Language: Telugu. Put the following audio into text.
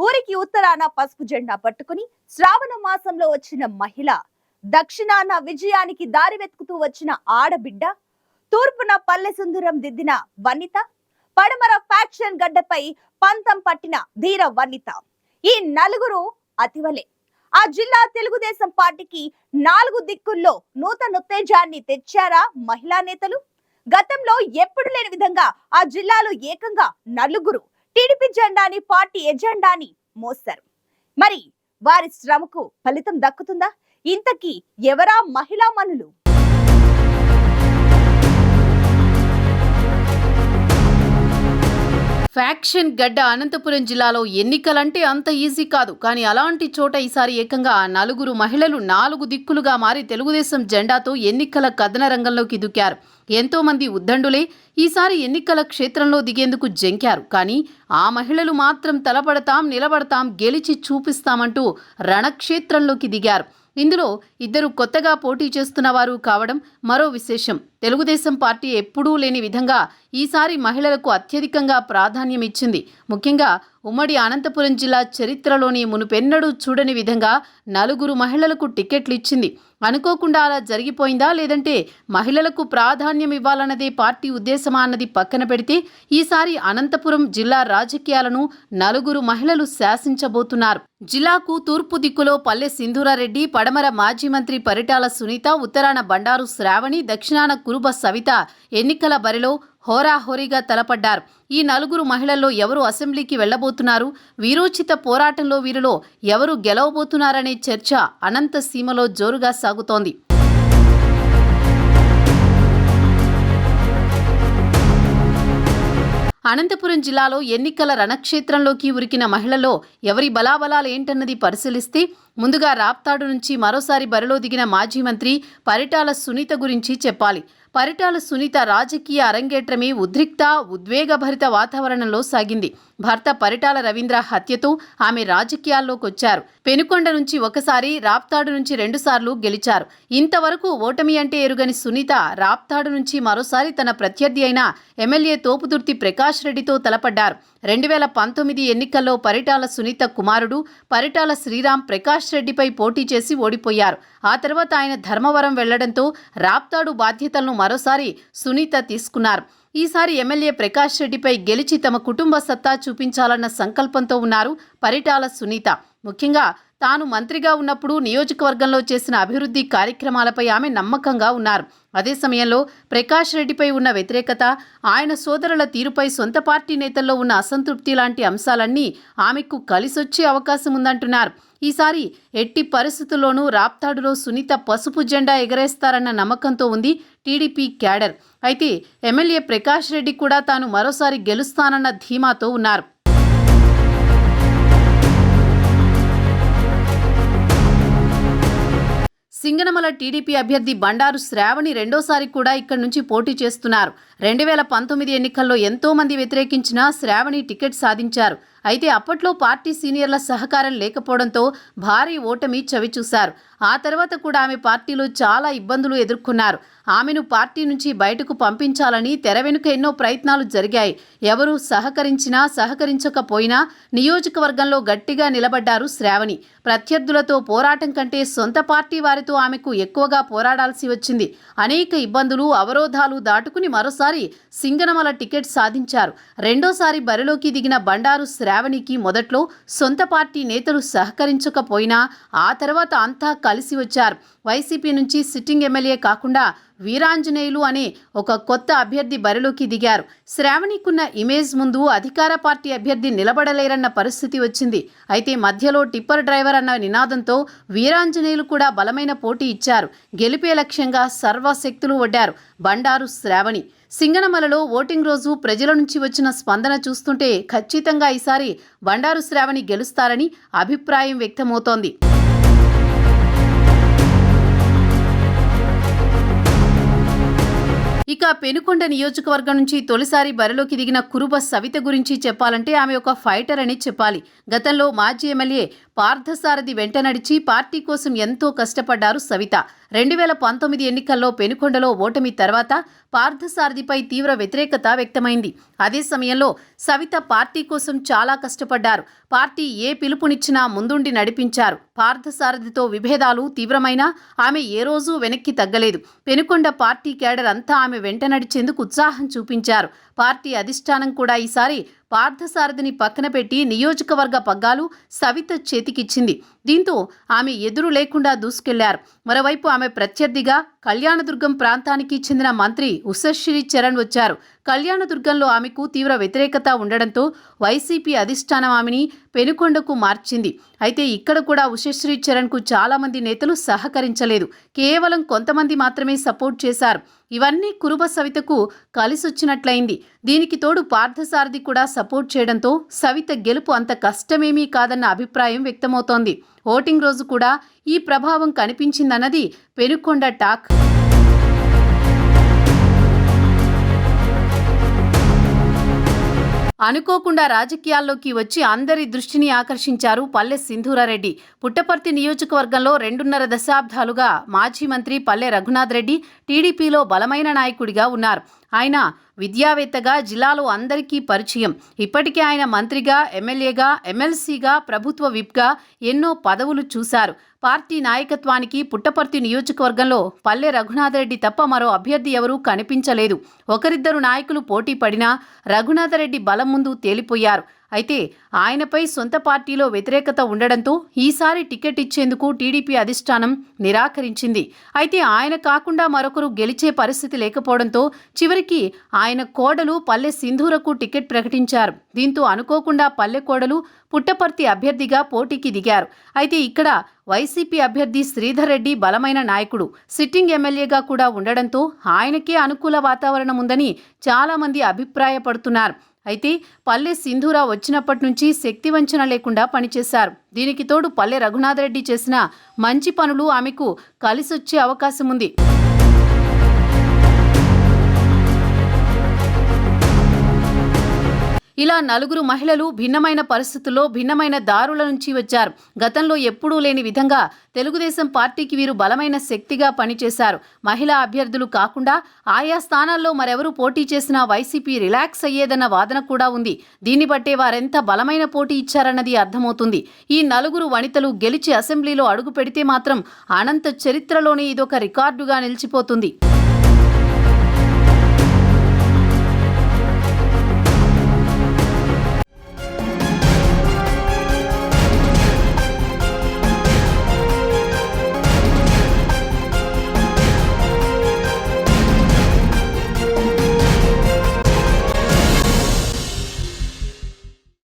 ఊరికి ఉత్తరాన పసుపు జెండా పట్టుకుని శ్రావణ మాసంలో వచ్చిన మహిళ, దక్షిణాన విజయానికి దారి వెతుకుతూ వచ్చిన ఆడబిడ్డ, తూర్పున పల్లె సుందరం దిద్దిన వనిత, పడమర ఫ్యాక్షన్ గడ్డపై పంతం పట్టిన ధీర వనిత. ఈ నలుగురు అతివలే ఆ జిల్లా తెలుగుదేశం పార్టీకి 4 దిక్కుల్లో నూతనోత్తేజాన్ని తెచ్చారా మహిళా నేతలు. గతంలో ఎప్పుడు లేని విధంగా ఆ జిల్లాలో ఏకంగా నలుగురు టీడీపీ జెండాని, పార్టీ ఎజెండాని మోస్తారు. మరి వారి శ్రమకు ఫలితం దక్కుతుందా? ఇంతకీ ఎవరా మహిళా మనులు? ఫ్యాక్షన్ గడ్డ అనంతపురం జిల్లాలో ఎన్నికలంటే అంత ఈజీ కాదు. కానీ అలాంటి చోట ఈసారి ఏకంగా 4 మహిళలు 4 దిక్కులుగా మారి తెలుగుదేశం జెండాతో ఎన్నికల కథన రంగంలోకి దూకారు. ఎంతో మంది ఉద్దండులే ఈసారి ఎన్నికల క్షేత్రంలో దిగేందుకు జంకారు. కానీ ఆ మహిళలు మాత్రం తలపడతాం, నిలబడతాం, గెలిచి చూపిస్తామంటూ రణక్షేత్రంలోకి దిగారు. ఇందులో 2 కొత్తగా పోటీ చేస్తున్న వారు కావడం మరో విశేషం. తెలుగుదేశం పార్టీ ఎప్పుడూ లేని విధంగా ఈసారి మహిళలకు అత్యధికంగా ప్రాధాన్యం ఇచ్చింది. ముఖ్యంగా ఉమ్మడి అనంతపురం జిల్లా చరిత్రలోని మునుపెన్నడూ చూడని విధంగా 4 మహిళలకు టికెట్లు ఇచ్చింది. అనుకోకుండా అలా జరిగిపోయిందా, లేదంటే మహిళలకు ప్రాధాన్యం ఇవ్వాలన్నదే పార్టీ ఉద్దేశమా అన్నది పక్కన పెడితే ఈసారి అనంతపురం జిల్లా రాజకీయాలను 4 మహిళలు శాసించబోతున్నారు. జిల్లాకు తూర్పు దిక్కులో పల్లె సింధూరారెడ్డి, పడమర మాజీ మంత్రి పరిటాల సునీత, ఉత్తరాన బండారు శ్రావణి, దక్షిణాన కురుబ సవిత ఎన్నికల బరిలో హోరాహోరీగా తలపడ్డారు. ఈ 4 మహిళల్లో ఎవరు అసెంబ్లీకి వెళ్లబోతున్నారు, వీరోచిత పోరాటంలో వీరిలో ఎవరు గెలవబోతున్నారనే చర్చ అనంత సీమలో జోరుగా సాగుతోంది. అనంతపురం జిల్లాలో ఎన్నికల రణక్షేత్రంలోకి ఉరికిన మహిళల్లో ఎవరి బలాబలాలేంటన్నది పరిశీలిస్తే ముందుగా రాప్తాడు నుంచి మరోసారి బరిలో దిగిన మాజీ మంత్రి పరిటాల సునీత గురించి చెప్పాలి. పరిటాల సునీత రాజకీయ అరంగేట్రమే ఉద్రిక్త, ఉద్వేగభరిత వాతావరణంలో సాగింది. భర్త పరిటాల రవీంద్ర హత్యతో ఆమె రాజకీయాల్లోకి వచ్చారు. పెనుకొండ నుంచి ఒకసారి, రాప్తాడు నుంచి 2 సార్లు గెలిచారు. ఇంతవరకు ఓటమి అంటే ఎరుగని సునీత రాప్తాడు నుంచి మరోసారి తన ప్రత్యర్థి అయిన ఎమ్మెల్యే తోపుదుర్తి ప్రకాష్ రెడ్డితో తలపడ్డారు. 2019 ఎన్నికల్లో పరిటాల సునీత కుమారుడు పరిటాల శ్రీరామ్ ప్రకాష్ రెడ్డిపై పోటీ చేసి ఓడిపోయారు. ఆ తర్వాత ఆయన ధర్మవరం వెళ్లడంతో రాప్తాడు బాధ్యతలను మరోసారి సునీత తీసుకున్నారు. ఈసారి ఎమ్మెల్యే ప్రకాష్ రెడ్డిపై గెలిచి తమ కుటుంబ సత్తా చూపించాలన్న సంకల్పంతో ఉన్నారు పరిటాల సునీత. ముఖ్యంగా తాను మంత్రిగా ఉన్నప్పుడు నియోజకవర్గంలో చేసిన అభివృద్ధి కార్యక్రమాలపై ఆమె నమ్మకంగా ఉన్నారు. అదే సమయంలో ప్రకాష్ రెడ్డిపై ఉన్న వ్యతిరేకత, ఆయన సోదరుల తీరుపై సొంత పార్టీ నేతల్లో ఉన్న అసంతృప్తి లాంటి అంశాలన్నీ ఆమెకు కలిసొచ్చే అవకాశం ఉందంటున్నారు. ఈసారి ఎట్టి పరిస్థితుల్లోనూ రాప్తాడులో సునీత పసుపు జెండా ఎగరేస్తారన్న నమ్మకంతో ఉంది టీడీపీ క్యాడర్. అయితే ఎమ్మెల్యే ప్రకాష్ రెడ్డి కూడా తాను మరోసారి గెలుస్తానన్న ధీమాతో ఉన్నారు. సింగనమల టీడీపీ అభ్యర్థి బండారు శ్రావణి రెండోసారి కూడా ఇక్కడి నుంచి పోటీ చేస్తున్నారు. 2019 ఎన్నికల్లో ఎంతో మంది వ్యతిరేకించినా శ్రావణి టికెట్ సాధించారు. అయితే అప్పట్లో పార్టీ సీనియర్ల సహకారం లేకపోవడంతో భారీ ఓటమి చవిచూశారు. ఆ తర్వాత కూడా ఆమె పార్టీలో చాలా ఇబ్బందులు ఎదుర్కొన్నారు. ఆమెను పార్టీ నుంచి బయటకు పంపించాలని తెర వెనుక ఎన్నో ప్రయత్నాలు జరిగాయి. ఎవరు సహకరించినా సహకరించకపోయినా నియోజకవర్గంలో గట్టిగా నిలబడ్డారు శ్రావణి. ప్రత్యర్థులతో పోరాటం కంటే సొంత పార్టీ వారితో ఆమెకు ఎక్కువగా పోరాడాల్సి వచ్చింది. అనేక ఇబ్బందులు, అవరోధాలు దాటుకుని మరోసారి సింగనమల టికెట్ సాధించారు. రెండోసారి బరిలోకి దిగిన బండారు శ్రావణికి మొదట్లో సొంత పార్టీ నేతలు సహకరించకపోయినా ఆ తర్వాత అంతా కలిసి వచ్చారు. వైసీపీ నుంచి సిట్టింగ్ ఎమ్మెల్యే కాకుండా వీరాంజనేయులు అనే ఒక కొత్త అభ్యర్థి బరిలోకి దిగారు. శ్రావణికున్న ఇమేజ్ ముందు అధికార పార్టీ అభ్యర్థి నిలబడలేరన్న పరిస్థితి వచ్చింది. అయితే మధ్యలో టిప్పర్ డ్రైవర్ అన్న నినాదంతో వీరాంజనేయులు కూడా బలమైన పోటీ ఇచ్చారు. గెలిపే లక్ష్యంగా సర్వశక్తులు ఒడ్డారు బండారు శ్రావణి. సింగనమలలో ఓటింగ్ రోజు ప్రజల నుంచి వచ్చిన స్పందన చూస్తుంటే ఖచ్చితంగా ఈసారి బండారు శ్రావణి గెలుస్తారని అభిప్రాయం వ్యక్తమవుతోంది. ఇక పెనుకొండ నియోజకవర్గం నుంచి తొలిసారి బరిలోకి దిగిన కురుబ సవిత గురించి చెప్పాలంటే ఆమె ఒక ఫైటర్ అని చెప్పాలి. గతంలో మాజీ ఎమ్మెల్యే పార్థసారథి వెంట నడిచి పార్టీ కోసం ఎంతో కష్టపడ్డారు సవిత. 2019 ఎన్నికల్లో పెనుకొండలో ఓటమి తర్వాత పార్థసారథిపై తీవ్ర వ్యతిరేకత వ్యక్తమైంది. అదే సమయంలో సవిత పార్టీ కోసం చాలా కష్టపడ్డారు. పార్టీ ఏ పిలుపునిచ్చినా ముందుండి నడిపించారు. పార్థసారథితో విభేదాలు తీవ్రమైనా ఆమె ఏ రోజూ వెనక్కి తగ్గలేదు. పెనుకొండ పార్టీ కేడర్ అంతా ఆమె వెంట నడిచేందుకు ఉత్సాహం చూపించారు. పార్టీ అధిష్టానం కూడా ఈసారి పార్థసారథిని పక్కన పెట్టి నియోజకవర్గ పగ్గాలు సవిత చేతికిచ్చింది. దీంతో ఆమె ఎదురు లేకుండా దూసుకెళ్లారు. మరోవైపు ఆమె ప్రత్యర్థిగా కళ్యాణదుర్గం ప్రాంతానికి చెందిన మంత్రి ఉషశ్రీ చరణ్ వచ్చారు. కళ్యాణదుర్గంలో ఆమెకు తీవ్ర వ్యతిరేకత ఉండడంతో వైసీపీ అధిష్టానం ఆమెని పెనుకొండకు మార్చింది. అయితే ఇక్కడ కూడా ఉషశ్రీ చరణ్కు చాలా మంది నేతలు సహకరించలేదు. కేవలం కొంతమంది మాత్రమే సపోర్ట్ చేశారు. ఇవన్నీ కురుబ సవితకు కలిసొచ్చినట్లయింది. దీనికి తోడు పార్థసారథి కూడా సపోర్ట్ చేయడంతో సవిత గెలుపు అంత కష్టమేమీ కాదన్న అభిప్రాయం వ్యక్తమవుతోంది. ఓటింగ్ రోజు కూడా ఈ ప్రభావం కనిపించిందన్నది పెనుకొండ టాక్. అనుకోకుండా రాజకీయాల్లోకి వచ్చి అందరి దృష్టిని ఆకర్షించారు పల్లె సింధూరారెడ్డి. పుట్టపర్తి నియోజకవర్గంలో 2.5 దశాబ్దాలుగా మాజీ మంత్రి పల్లె రఘునాథ్ రెడ్డి టీడీపీలో బలమైన నాయకుడిగా ఉన్నారు. ఆయన విద్యావేత్తగా జిల్లాలో అందరికీ పరిచయం. ఇప్పటికే ఆయన మంత్రిగా, ఎమ్మెల్యేగా, ఎమ్మెల్సీగా, ప్రభుత్వ విప్గా ఎన్నో పదవులు చూశారు. పార్టీ నాయకత్వానికి పుట్టపర్తి నియోజకవర్గంలో పల్లె రఘునాథ్ రెడ్డి తప్ప మరో అభ్యర్థి ఎవరూ కనిపించలేదు. ఒకరిద్దరు నాయకులు పోటీ పడినా రఘునాథ్ రెడ్డి బలం ముందు తేలిపోయారు. అయితే ఆయనపై సొంత పార్టీలో వ్యతిరేకత ఉండడంతో ఈసారి టికెట్ ఇచ్చేందుకు టీడీపీ అధిష్టానం నిరాకరించింది. అయితే ఆయన కాకుండా మరొకరు గెలిచే పరిస్థితి లేకపోవడంతో చివరికి ఆయన కోడలు పల్లె సింధూరకు టికెట్ ప్రకటించారు. దీంతో అనుకోకుండా పల్లె కోడలు పుట్టపర్తి అభ్యర్థిగా పోటీకి దిగారు. అయితే ఇక్కడ వైసీపీ అభ్యర్థి శ్రీధర్ రెడ్డి బలమైన నాయకుడు, సిట్టింగ్ ఎమ్మెల్యేగా కూడా ఉండడంతో ఆయనకే అనుకూల వాతావరణం ఉందని చాలామంది అభిప్రాయపడుతున్నారు. అయితే పల్లె సింధూర వచ్చినప్పటి నుంచి శక్తి వంచన లేకుండా పనిచేశారు. దీనికి తోడు పల్లె రఘునాథ్ రెడ్డి చేసిన మంచి పనులు ఆమెకు కలిసొచ్చే అవకాశం ఉంది. ఇలా నలుగురు మహిళలు భిన్నమైన పరిస్థితుల్లో భిన్నమైన దారుల నుంచి వచ్చారు. గతంలో ఎప్పుడూ లేని విధంగా తెలుగుదేశం పార్టీకి వీరు బలమైన శక్తిగా పనిచేశారు. మహిళా అభ్యర్థులు కాకుండా ఆయా స్థానాల్లో మరెవరు పోటీ చేసినా వైసీపీ రిలాక్స్ అయ్యేదన్న వాదన కూడా ఉంది. దీన్ని బట్టే వారెంత బలమైన పోటీ ఇచ్చారన్నది అర్థమవుతుంది. ఈ నలుగురు వనితలు గెలిచి అసెంబ్లీలో అడుగు పెడితే మాత్రం అనంత చరిత్రలోనే ఇదొక రికార్డుగా నిలిచిపోతుంది.